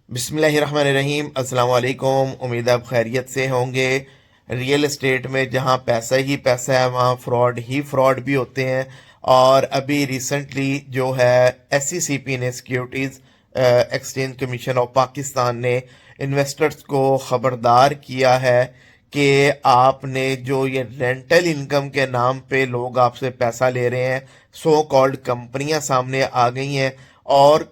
बिस्मिल्लाहिर्रहमानिर्रहीम। अस्सलाम वालेकुम। उम्मीद है आप खैरियत से होंगे। रियल एस्टेट में जहां पैसा ही पैसा है वहां फ्रॉड ही फ्रॉड भी होते हैं। और अभी रिसेंटली जो है एससीसीपी ने securities exchange commission of Pakistan ने इन्वेस्टर्स को ख़बरदार किया है कि आपने जो ये रेंटल इनकम के नाम पे लोग आपसे पैसा ले रहे हैं, सो कॉल्ड कंपनियां सामने आ गई हैं। और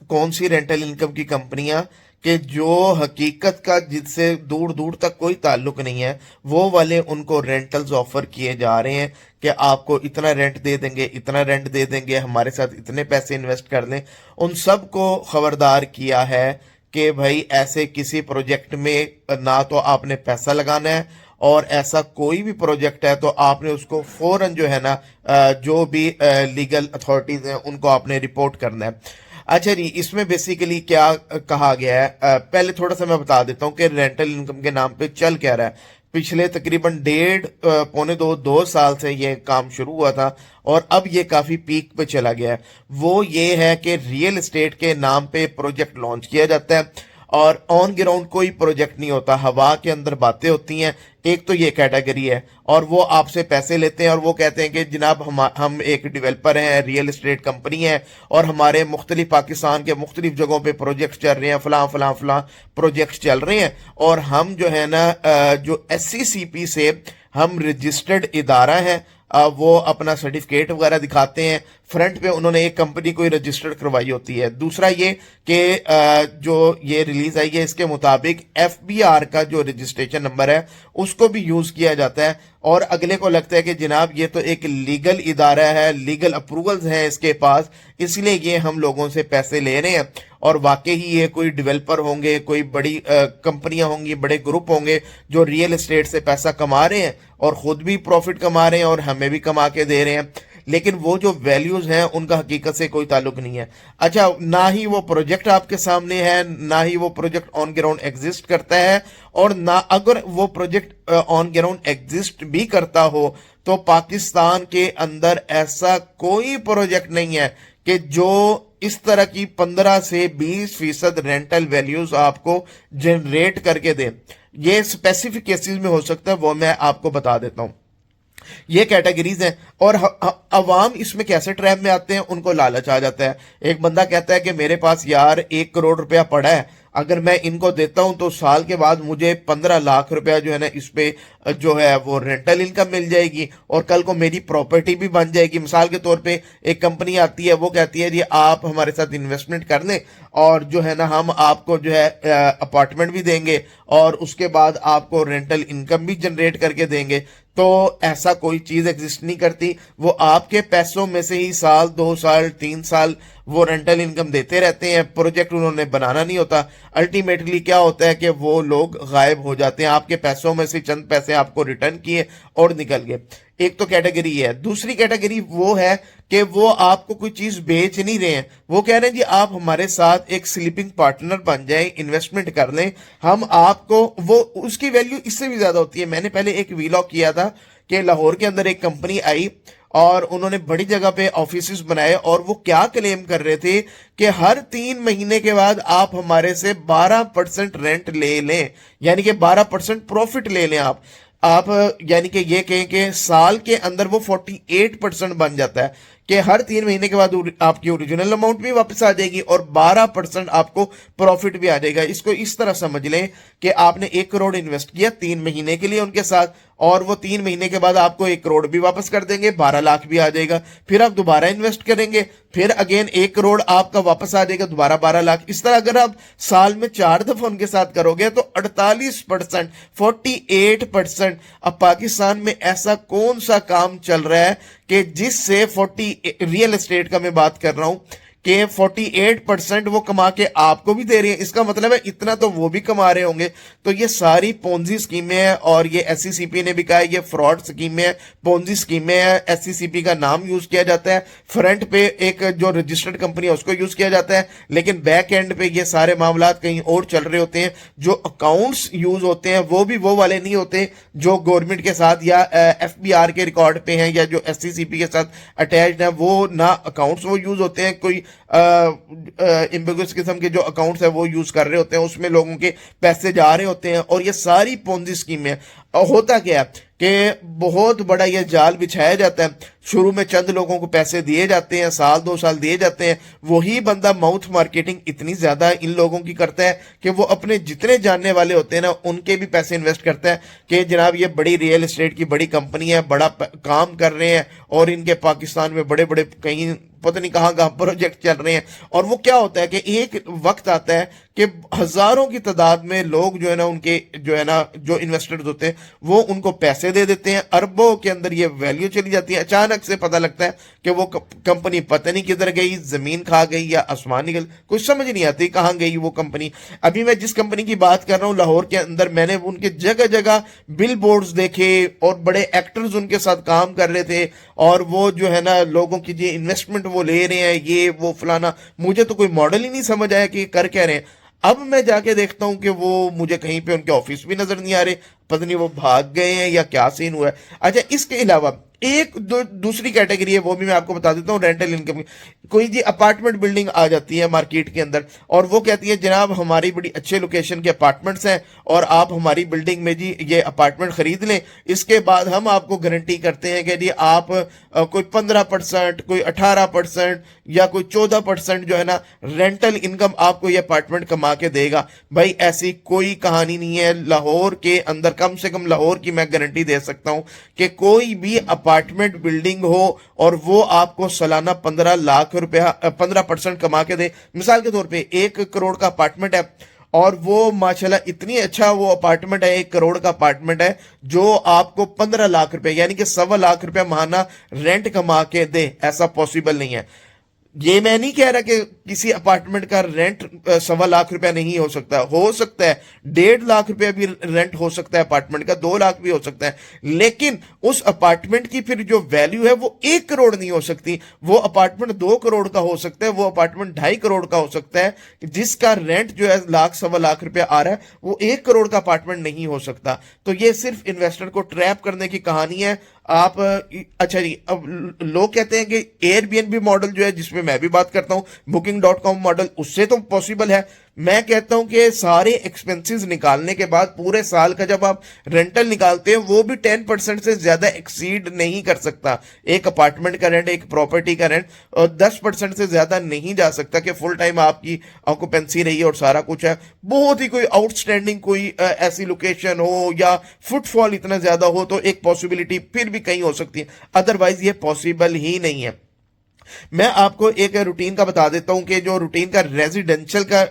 कौन सी रेंटल इनकम की कंपनियां कि जो हकीकत का जिससे दूर दूर तक कोई ताल्लुक नहीं है, वो वाले उनको रेंटल्स ऑफर किए जा रहे हैं कि आपको इतना रेंट दे देंगे, इतना रेंट दे देंगे, हमारे साथ इतने पैसे इन्वेस्ट कर लें। उन सब को खबरदार किया है कि भाई ऐसे किसी प्रोजेक्ट में ना तो आपने पैसा लगाना है, और ऐसा कोई भी प्रोजेक्ट है तो आपने उसको फौरन जो है ना जो भी लीगल अथॉरिटीज हैं उनको आपने रिपोर्ट करना है। अच्छा जी, इसमें बेसिकली क्या कहा गया है, पहले थोड़ा सा मैं बता देता हूँ कि रेंटल इनकम के नाम पे चल क्या रहा है। पिछले तकरीबन डेढ़ पौने दो साल से ये काम शुरू हुआ था और अब ये काफी पीक पे चला गया है। वो ये है कि रियल एस्टेट के नाम पे प्रोजेक्ट लॉन्च किया जाता है और ऑन ग्राउंड कोई प्रोजेक्ट नहीं होता, हवा के अंदर बातें होती हैं। एक तो ये कैटेगरी है, और वो आपसे पैसे लेते हैं और वो कहते हैं कि जनाब हम एक डेवलपर हैं, रियल एस्टेट कंपनी है, और हमारे मुख्तलिफ पाकिस्तान के मुख्तलिफ जगहों पे प्रोजेक्ट चल रहे हैं, फलां फलां फलां प्रोजेक्ट चल रहे हैं, और हम जो है ना जो एससीसीपी से हम रजिस्टर्ड इदारा है, वो अपना सर्टिफिकेट वगैरह दिखाते हैं। फ्रंट पे उन्होंने एक कंपनी कोई रजिस्टर्ड करवाई होती है। दूसरा ये कि जो ये रिलीज आई है इसके मुताबिक एफबीआर का जो रजिस्ट्रेशन नंबर है उसको भी यूज किया जाता है, और अगले को लगता है कि जनाब ये तो एक लीगल इदारा है, लीगल अप्रूवल्स हैं इसके पास, इसलिए ये हम लोगों से पैसे ले रहे हैं। और वाकई ही ये कोई डेवलपर होंगे, कोई बड़ी कंपनियां होंगी, बड़े ग्रुप होंगे जो रियल एस्टेट से पैसा कमा रहे हैं और खुद भी प्रॉफिट कमा रहे हैं और हमें भी कमा के दे रहे हैं, लेकिन वो जो वैल्यूज हैं उनका हकीकत से कोई ताल्लुक नहीं है। अच्छा, ना ही वो प्रोजेक्ट आपके सामने है, ना ही वो प्रोजेक्ट ऑन ग्राउंड एग्जिस्ट करता है, और ना अगर वो प्रोजेक्ट ऑन ग्राउंड एग्जिस्ट भी करता हो तो पाकिस्तान के अंदर ऐसा कोई प्रोजेक्ट नहीं है कि जो इस तरह की 15 से 20% रेंटल वैल्यूज आपको जनरेट करके दे। ये स्पेसिफिक केसेस में हो सकता है, वो मैं आपको बता देता हूं। ये कैटेगरीज हैं, और अवाम इसमें कैसे ट्रैप में आते हैं, उनको लालच आ जाता है। एक बंदा कहता है कि मेरे पास यार 1 करोड़ रुपया पड़ा है, अगर मैं इनको देता हूं तो साल के बाद मुझे 15 लाख रुपया जो है ना इस पे जो है वो रेंटल इनकम मिल जाएगी, और कल को मेरी प्रॉपर्टी भी बन जाएगी। मिसाल के तौर पे एक कंपनी आती है, वो कहती है जी आप हमारे साथ इन्वेस्टमेंट कर लें और जो है ना हम आपको जो है अपार्टमेंट भी देंगे और उसके बाद आपको रेंटल इनकम भी जनरेट करके देंगे। तो ऐसा कोई चीज एग्जिस्ट नहीं करती। वो आपके पैसों में से ही साल 2 साल 3 साल वो रेंटल इनकम देते रहते हैं, प्रोजेक्ट उन्होंने बनाना नहीं होता। अल्टीमेटली क्या होता है कि वो लोग गायब हो जाते हैं, आपके पैसों में से चंद पैसे आपको रिटर्न किए और निकल गए। एक तो कैटेगरी है। दूसरी कैटेगरी वो है कि वो आपको कोई चीज बेच नहीं रहे हैं, वो कह रहे हैं जी आप हमारे साथ एक स्लीपिंग पार्टनर बन जाए, इन्वेस्टमेंट कर लें, हम आपको, वो उसकी वैल्यू इससे भी ज्यादा होती है। मैंने पहले एक वीलॉग किया था कि लाहौर के अंदर एक कंपनी आई और उन्होंने बड़ी जगह पे ऑफिस बनाए, और वो क्या क्लेम कर रहे थे कि हर 3 महीने के बाद आप हमारे से 12% रेंट ले लें, यानी कि 12% प्रॉफिट ले लें आप यानी कि ये कहें कि साल के अंदर वो 48% बन जाता है कि हर 3 महीने के बाद आपकी ओरिजिनल अमाउंट भी वापस आ जाएगी और 12% आपको प्रॉफिट भी आ जाएगा। इसको इस तरह समझ लें कि आपने 1 करोड़ इन्वेस्ट किया 3 महीने के लिए उनके साथ, और वो 3 महीने के बाद आपको 1 करोड़ भी वापस कर देंगे, 12 लाख भी आ जाएगा। फिर आप दोबारा इन्वेस्ट करेंगे, फिर अगेन 1 करोड़ आपका वापस आ जाएगा, दोबारा 12 लाख। इस तरह अगर आप साल में 4 दफा उनके साथ करोगे तो 48%, 48%। अब पाकिस्तान में ऐसा कौन सा काम चल रहा है कि जिससे 40 रियल एस्टेट का मैं बात कर रहा हूं कि 48% वो कमा के आपको भी दे रही है, इसका मतलब है इतना तो वो भी कमा रहे होंगे। तो ये सारी पोंजी स्कीमें हैं, और ये एससीसीपी ने भी कहा है ये फ्रॉड स्कीमें हैं, पोंजी स्कीमें हैं। एससीसीपी का नाम यूज किया जाता है, फ्रंट पे एक जो रजिस्टर्ड कंपनी है उसको यूज किया जाता है, लेकिन बैक एंड पे ये सारे मामला कहीं और चल रहे होते हैं। जो अकाउंट्स यूज होते हैं वो भी वो वाले नहीं होते जो गवर्नमेंट के साथ या एफबीआर के रिकॉर्ड पे हैं या जो एससीसीपी के साथ अटैच्ड है, वो ना अकाउंट्स वो यूज होते हैं, कोई इम्बिगुअस किस्म के जो अकाउंट्स है वो यूज कर रहे होते हैं, उसमें लोगों के पैसे जा रहे होते हैं, और ये सारी पोंजी स्कीम है। और होता क्या है कि बहुत बड़ा ये जाल बिछाया जाता है, शुरू में चंद लोगों को पैसे दिए जाते हैं, साल 2 साल दिए जाते हैं, वही बंदा माउथ मार्केटिंग इतनी ज्यादा इन लोगों की करता है कि वो अपने जितने जानने वाले होते हैं ना उनके भी पैसे इन्वेस्ट करता है कि जनाब ये बड़ी रियल एस्टेट की बड़ी कंपनी है, बड़ा काम कर रहे हैं, और इनके पाकिस्तान में बड़े बड़े कहीं पता नहीं कहाँ कहाँ प्रोजेक्ट चल रहे हैं। और वो क्या होता है कि एक वक्त आता है कि हजारों की तादाद में लोग जो है ना उनके जो है ना जो इन्वेस्टर्स होते हैं वो उनको पैसे दे देते हैं, अरबों के अंदर ये वैल्यू चली जाती है। अचानक से पता लगता है कि वो कंपनी पता नहीं किधर गई, जमीन खा गई या आसमान निकल, कुछ समझ नहीं आती कहाँ गई वो कंपनी। अभी मैं जिस कंपनी की बात कर रहा हूँ लाहौर के अंदर, मैंने उनके जगह जगह बिल बोर्ड्स देखे और बड़े एक्टर्स उनके साथ काम कर रहे थे, और वो जो है ना लोगों की जो इन्वेस्टमेंट वो ले रहे हैं, ये वो फलाना, मुझे तो कोई मॉडल ही नहीं समझ आया कि कर क्या रहे हैं। अब मैं जाके देखता हूं कि वो मुझे कहीं पे उनके ऑफिस भी नजर नहीं आ रहे, पता नहीं वो भाग गए हैं या क्या सीन हुआ है। अच्छा, इसके अलावा एक दूसरी कैटेगरी है, वो भी मैं आपको बता देता हूँ, रेंटल इनकम। कोई जी अपार्टमेंट बिल्डिंग आ जाती है मार्केट के अंदर, और वो कहती है जनाब हमारी बड़ी अच्छे लोकेशन के अपार्टमेंट्स हैं और आप हमारी बिल्डिंग में जी ये अपार्टमेंट खरीद लें, इसके बाद हम आपको गारंटी करते हैं कि जी आप कोई 15%, कोई 18% या कोई 14% जो है ना रेंटल इनकम आपको ये अपार्टमेंट कमा के देगा। भाई ऐसी कोई कहानी नहीं है लाहौर के अंदर, कम से कम लाहौर की मैं गारंटी दे सकता हूं कि कोई भी अपार्टमेंट बिल्डिंग हो और वो आपको सालाना 15 लाख रुपया 15% कमा के दे। मिसाल के तौर पे 1 करोड़ का अपार्टमेंट है और वो माशाल्लाह इतनी अच्छा वो अपार्टमेंट है, 1 करोड़ का अपार्टमेंट है जो आपको 15 लाख रुपए यानी कि 1.25 लाख रुपया माहाना रेंट कमा के दे, ऐसा पॉसिबल नहीं है। ये मैं नहीं कह रहा कि किसी अपार्टमेंट का रेंट 1.25 रुपया नहीं हो सकता है 1.5 लाख रुपया भी रेंट हो सकता है अपार्टमेंट का, 2 लाख भी हो सकता है, लेकिन उस अपार्टमेंट की फिर जो वैल्यू है वो 1 करोड़ नहीं हो सकती। वो अपार्टमेंट 2 करोड़ का हो सकता है, वो अपार्टमेंट 2.5 करोड़ का हो सकता है, जिसका रेंट जो है 1.25 लाख रुपया आ रहा है वो 1 करोड़ का अपार्टमेंट नहीं हो सकता। तो ये सिर्फ इन्वेस्टर को ट्रैप करने की कहानी है। आप अच्छा जी, अब लोग कहते हैं कि एयरबीएनबी मॉडल जो है जिसमें मैं भी बात करता हूं, Booking.com मॉडल, उससे तो पॉसिबल है। मैं कहता हूं कि सारे एक्सपेंसेस निकालने के बाद पूरे साल का जब आप रेंटल निकालते हैं वो भी 10% से ज्यादा एक्सीड नहीं कर सकता। एक अपार्टमेंट का रेंट, एक प्रॉपर्टी का रेंट, और 10% से ज्यादा नहीं जा सकता कि फुल टाइम आपकी ऑक्यूपेंसी रही है और सारा कुछ है। बहुत ही कोई आउटस्टैंडिंग कोई ऐसी लोकेशन हो या फुटफॉल इतना ज्यादा हो तो एक पॉसिबिलिटी फिर भी कहीं हो सकती है, अदरवाइज ये पॉसिबल ही नहीं है। मैं आपको एक रूटीन का बता देता हूं कि जो रूटीन का रेजिडेंशियल का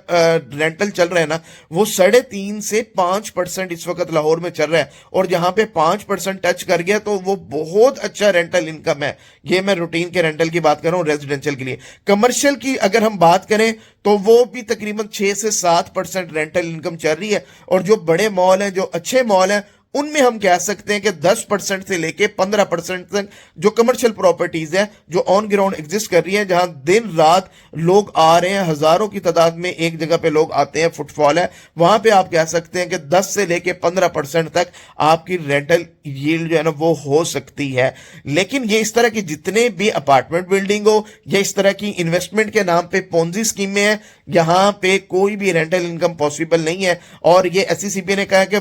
रेंटल चल रहा है ना वो 3.5 से 5% इस वक्त लाहौर में चल रहा है, और जहां पे 5% टच कर गया तो वो बहुत अच्छा रेंटल इनकम है। ये मैं रूटीन के रेंटल की बात कर रहा हूं रेजिडेंशियल के लिए। कमर्शियल की अगर हम बात करें तो वो भी तकरीबन 6 से 7% रेंटल इनकम चल रही है, और जो बड़े मॉल हैं, जो अच्छे मॉल हैं, उनमें हम कह सकते हैं कि 10% से लेके 15% तक जो कमर्शियल प्रॉपर्टीज है जो ऑन ग्राउंड एग्जिस्ट कर रही है, जहां दिन रात लोग आ रहे हैं, हजारों की तादाद में एक जगह पे लोग आते हैं, फुटफॉल है, वहां पे आप कह सकते हैं कि 10 से लेके 15% तक आपकी रेंटल यील्ड जो है ना वो हो सकती है। लेकिन ये इस तरह की जितने भी अपार्टमेंट बिल्डिंग हो या इस तरह की इन्वेस्टमेंट के नाम पे पोंजी स्कीमें हैं, यहां पे कोई भी रेंटल इनकम पॉसिबल नहीं है। और ये एससीसीपी ने कहा है कि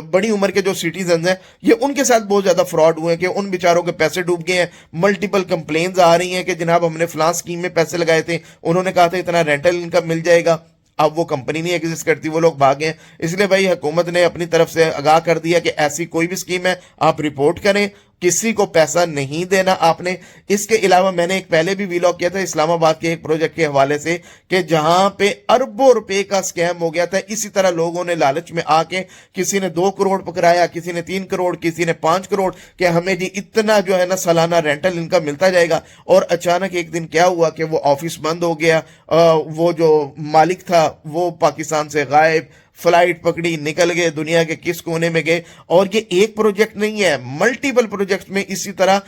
बड़ी उम्र के जो सिटीजन हैं ये उनके साथ बहुत ज्यादा फ्रॉड हुए हैं कि उन बेचारों के पैसे डूब गए हैं। मल्टीपल कंप्लेन्स आ रही हैं कि जनाब हमने फलां स्कीम में पैसे लगाए थे, उन्होंने कहा था इतना रेंटल इनकम मिल जाएगा, अब वो कंपनी नहीं एग्जिस्ट करती, वो लोग भागे। इसलिए भाई हुकूमत ने अपनी तरफ से आगाह कर दिया कि ऐसी कोई भी स्कीम है आप रिपोर्ट करें, किसी को पैसा नहीं देना आपने। इसके अलावा मैंने एक पहले भी वीलॉग किया था इस्लामाबाद के एक प्रोजेक्ट के हवाले से कि जहां पे अरबों रुपए का स्कैम हो गया था। इसी तरह लोगों ने लालच में आके किसी ने 2 करोड़ पकड़ाया, किसी ने 3 करोड़, किसी ने 5 करोड़ कि हमें जी इतना जो है ना सालाना रेंटल इनकम मिलता जाएगा। और अचानक एक दिन क्या हुआ कि वो ऑफिस बंद हो गया, वो जो मालिक था वो पाकिस्तान से गायब, फ्लाइट पकड़ी, निकल गए, दुनिया के किस कोने में गए। और ये एक प्रोजेक्ट नहीं है, मल्टीपल प्रोजेक्ट्स में इसी तरह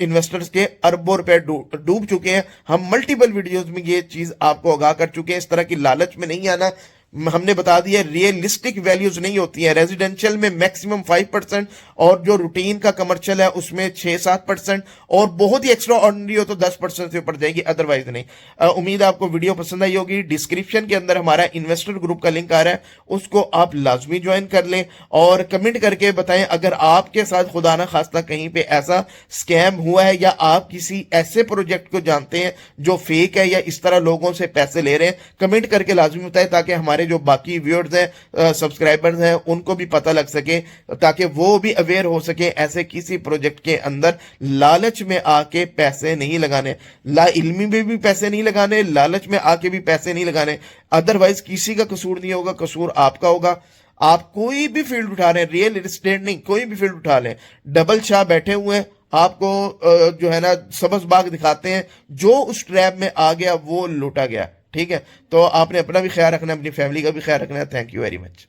इन्वेस्टर्स के अरबों रुपए डूब चुके हैं। हम मल्टीपल वीडियोस में ये चीज आपको आगाह कर चुके हैं, इस तरह की लालच में नहीं आना। हमने बता दिया रियलिस्टिक वैल्यूज नहीं होती है। रेजिडेंशियल में मैक्सिमम 5% और जो रूटीन का कमर्शियल है उसमें 6-7%, और बहुत ही एक्स्ट्रा ऑर्डिनरी हो तो 10% से ऊपर जाएगी, अदरवाइज नहीं। उम्मीद है आपको वीडियो पसंद आई होगी। डिस्क्रिप्शन के अंदर हमारा इन्वेस्टर ग्रुप का लिंक आ रहा है, उसको आप लाजमी ज्वाइन कर लें और कमेंट करके बताएं अगर आपके साथ खुदा ना खास्ता कहीं पे ऐसा स्कैम हुआ है या आप किसी ऐसे प्रोजेक्ट को जानते हैं जो फेक है या इस तरह लोगों से पैसे ले रहे हैं। कमेंट करके लाजमी बताएं ताकि हमारे जो बाकी व्यूअर्स हैं, सब्सक्राइबर्स हैं, उनको भी पता लग सके, ताकि वो भी अवेयर हो सके ऐसे किसी प्रोजेक्ट के अंदर लालच में आके पैसे नहीं लगाने, ला इल्मी में भी पैसे नहीं लगाने, लालच में आके भी पैसे नहीं लगाने। अदरवाइज किसी का कसूर नहीं होगा, कसूर आपका होगा। आप कोई भी फील्ड उठा रहे हैं, रियल एस्टेट नहीं, कोई भी फील्ड उठा लें, डबल शाह बैठे हुए हैं, आपको जो है ना सबज बाग दिखाते हैं, जो उस ट्रैप में आ गया वो लूटा गया। ठीक है, तो आपने अपना भी ख्याल रखना है, अपनी फैमिली का भी ख्याल रखना है। Thank you very much.